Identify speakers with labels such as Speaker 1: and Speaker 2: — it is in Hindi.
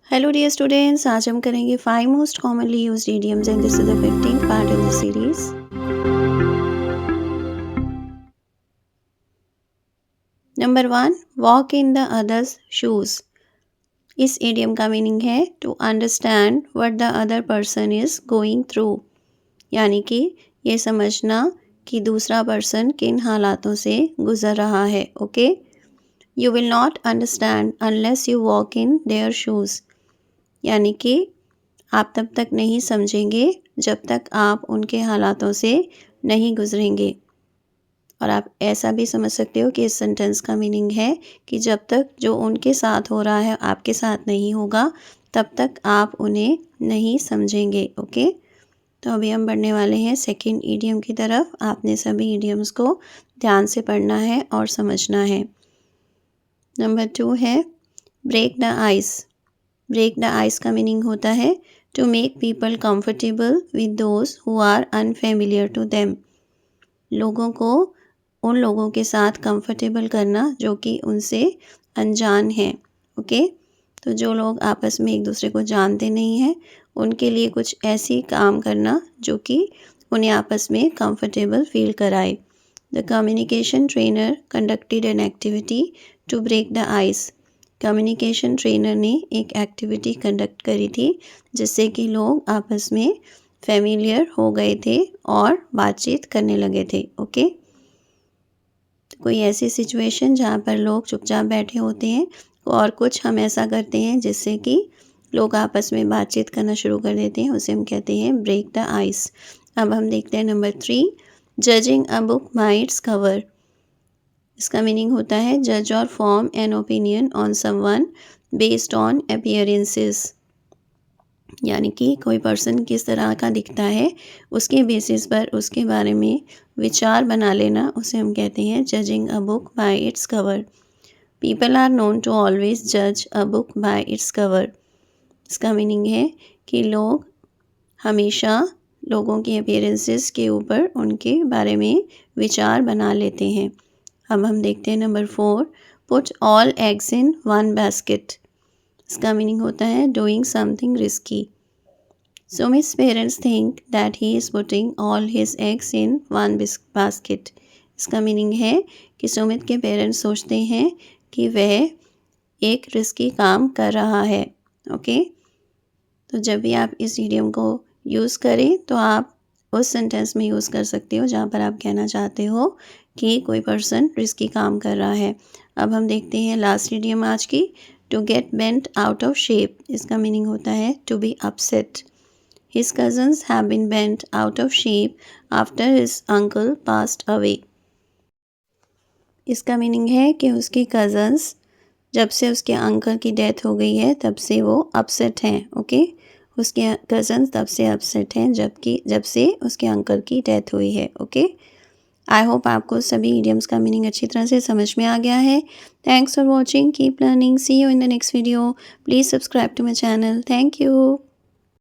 Speaker 1: हेलो डियर स्टूडेंट्स, आज हम करेंगे 5 most commonly used idioms and this is the 15th part in this series. Number 1, walk in the others shoes. इस idiom का मीनिंग है to understand what the other person is going through, यानी कि ये समझना कि दूसरा पर्सन किन हालातों से गुजर रहा है। Okay, you will not understand unless you walk in their shoes, यानी कि आप तब तक नहीं समझेंगे जब तक आप उनके हालातों से नहीं गुजरेंगे। और आप ऐसा भी समझ सकते हो कि इस सेंटेंस का मीनिंग है कि जब तक जो उनके साथ हो रहा है आपके साथ नहीं होगा तब तक आप उन्हें नहीं समझेंगे। ओके, तो अभी हम बढ़ने वाले हैं सेकंड ईडियम की तरफ। आपने सभी ईडियम्स को ध्यान से पढ़ना है और समझना है। नंबर 2 है break the ice. Break the ice का मीनिंग होता है to make people comfortable with those who are unfamiliar to them. लोगों को उन लोगों के साथ कंफर्टेबल करना जो कि उनसे अनजान हैं। ओके, तो जो लोग आपस में एक दूसरे को जानते नहीं हैं उनके लिए कुछ ऐसी काम करना जो कि उन्हें आपस में कंफर्टेबल फील कराए। The communication trainer conducted an activity to break the ice. Communication trainer ने एक एक्टिविटी कंडक्ट करी थी जिससे कि लोग आपस में फेमिलियर हो गए थे और बातचीत करने लगे थे। ओके, कोई ऐसी सिचुएशन जहाँ पर लोग चुपचाप बैठे होते हैं और कुछ हम ऐसा करते हैं जिससे कि लोग आपस में बातचीत करना शुरू कर देते हैं, उसे हम कहते हैं ब्रेक द आइस। अब हम देखते हैं number 3, judging a book by its cover. इसका मीनिंग होता है जज और form an opinion on someone based on appearances, यानी कि कोई पर्सन किस तरह का दिखता है उसके बेसिस पर उसके बारे में विचार बना लेना, उसे हम कहते हैं judging a book by its cover. People are known to always जज a book by its cover. इसका मीनिंग है कि लोग हमेशा लोगों के अपीयरेंसेस के ऊपर उनके बारे में विचार बना लेते हैं। अब हम देखते हैं number 4, put all eggs in one basket. इसका मीनिंग होता है doing something risky. Sumit's parents think that he is putting all his eggs in one basket. इसका मीनिंग है कि सुमित के पेरेंट्स सोचते हैं कि वह एक रिस्की काम कर रहा है। ओके, तो जब भी आप इस इडियम को यूज़ करें तो आप उस सेंटेंस में यूज़ कर सकते हो जहाँ पर आप कहना चाहते हो कि कोई पर्सन रिस्की काम कर रहा है। अब हम देखते हैं लास्ट इडियम आज की, to get bent out of shape. इसका मीनिंग होता है to be upset. His cousins have been bent out of shape after his uncle passed away. इसका मीनिंग है कि उसके कज़न्स जब से उसके अंकल की डेथ हो गई है तब से वो अपसेट हैं। ओके, उसके कज़न्स तब से अपसेट हैं जब से उसके अंकल की डेथ हुई है। ओके, आई होप आपको सभी इडियम्स का मीनिंग अच्छी तरह से समझ में आ गया है। Thanks for watching, keep learning, see you in the next video. Please subscribe to my channel. Thank you.